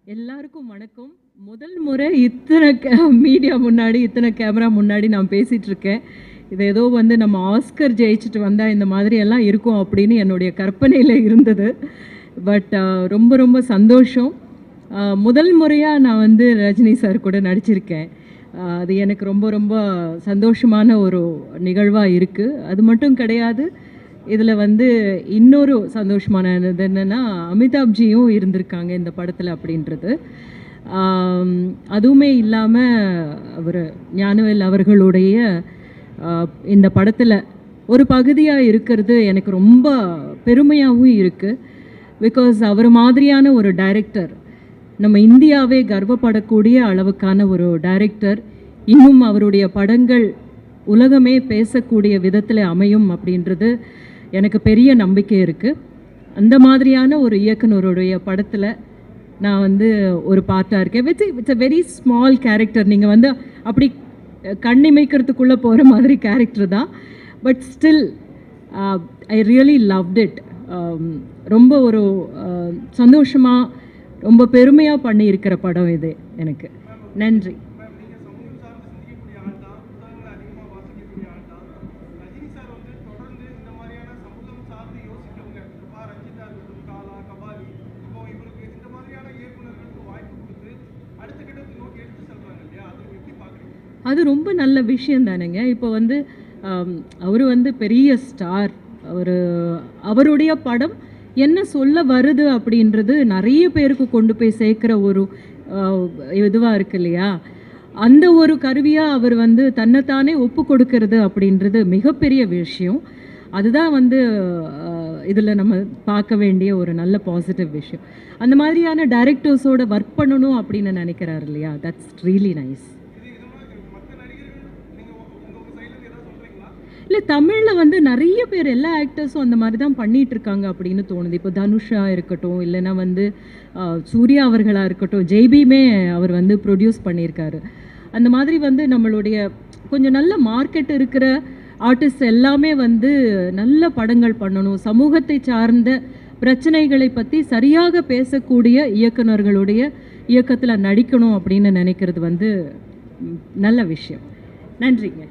எல்லாருக்கும் வணக்கம். முதல் முறை இத்தனை மீடியா முன்னாடி, இத்தனை கேமரா முன்னாடி நான் பேசிகிட்டு இருக்கேன். இது ஏதோ வந்து நம்ம ஆஸ்கர் ஜெயிச்சுட்டு வந்தால் இந்த மாதிரி எல்லாம் இருக்கும் அப்படின்னு என்னுடைய கற்பனையில் இருந்தது. பட் ரொம்ப ரொம்ப சந்தோஷம். முதல் முறையாக நான் வந்து ரஜினி சார் கூட நடிச்சிருக்கேன். அது எனக்கு ரொம்ப ரொம்ப சந்தோஷமான ஒரு நிகழ்வாக இருக்குது. அது மட்டும் கிடையாது, இதில் வந்து இன்னொரு சந்தோஷமானது என்னென்னா, அமிதாப்ஜியும் இருந்திருக்காங்க இந்த படத்தில் அப்படின்றது. அதுவுமே இல்லாமல் அவர் ஞானவேல் அவர்களுடைய இந்த படத்தில் ஒரு பகுதியாக இருக்கிறது எனக்கு ரொம்ப பெருமையாகவும் இருக்குது. பிகாஸ் அவர் மாதிரியான ஒரு டைரக்டர், நம்ம இந்தியாவே கர்வப்படக்கூடிய அளவுக்கான ஒரு டைரக்டர், இன்னும் அவருடைய படங்கள் உலகமே பேசக்கூடிய விதத்தில் அமையும் அப்படின்றது எனக்கு பெரிய நம்பிக்கை இருக்குது. அந்த மாதிரியான ஒரு இயக்குனருடைய படத்தில் நான் வந்து ஒரு பார்ட்டாக இருக்கேன். It's a very small character. நீங்கள் வந்து அப்படி கண்ணிமைக்கிறதுக்குள்ளே போகிற மாதிரி கேரக்டர் தான். But still I really loved it. ரொம்ப ஒரு சந்தோஷமாக, ரொம்ப பெருமையாக பண்ணியிருக்கிற படம் இது எனக்கு. நன்றி. அது ரொம்ப நல்ல விஷயம் தானேங்க. இப்போ வந்து அவர் வந்து பெரிய ஸ்டார். அவருடைய படம் என்ன சொல்ல வருது அப்படின்றது நிறைய பேருக்கு கொண்டு போய் சேர்க்குற ஒரு இதுவாக இருக்கு இல்லையா? அந்த ஒரு கருவியாக அவர் வந்து தன்னைத்தானே ஒப்பு கொடுக்கறது அப்படின்றது மிகப்பெரிய விஷயம். அதுதான் வந்து இதில் நம்ம பார்க்க வேண்டிய ஒரு நல்ல பாசிட்டிவ் விஷயம். அந்த மாதிரியான டைரக்டர்ஸோட ஒர்க் பண்ணணும் அப்படின்னு நினைக்கிறார் இல்லையா? That's really nice. இல்லை, தமிழில் வந்து நிறைய பேர், எல்லா ஆக்டர்ஸும் அந்த மாதிரி தான் பண்ணிகிட்ருக்காங்க அப்படின்னு தோணுது. இப்போ தனுஷா இருக்கட்டும், இல்லைன்னா வந்து சூர்யா அவர்களாக இருக்கட்டும், ஜெய்பியுமே அவர் வந்து ப்ரொடியூஸ் பண்ணியிருக்காரு. அந்த மாதிரி வந்து நம்மளுடைய கொஞ்சம் நல்ல மார்க்கெட் இருக்கிற ஆர்டிஸ்ட் எல்லாமே வந்து நல்ல படங்கள் பண்ணணும், சமூகத்தை சார்ந்த பிரச்சனைகளை பற்றி சரியாக பேசக்கூடிய இயக்குனர்களுடைய இயக்கத்தில் நடிக்கணும் அப்படின்னு நினைக்கிறது வந்து நல்ல விஷயம். நன்றிங்க.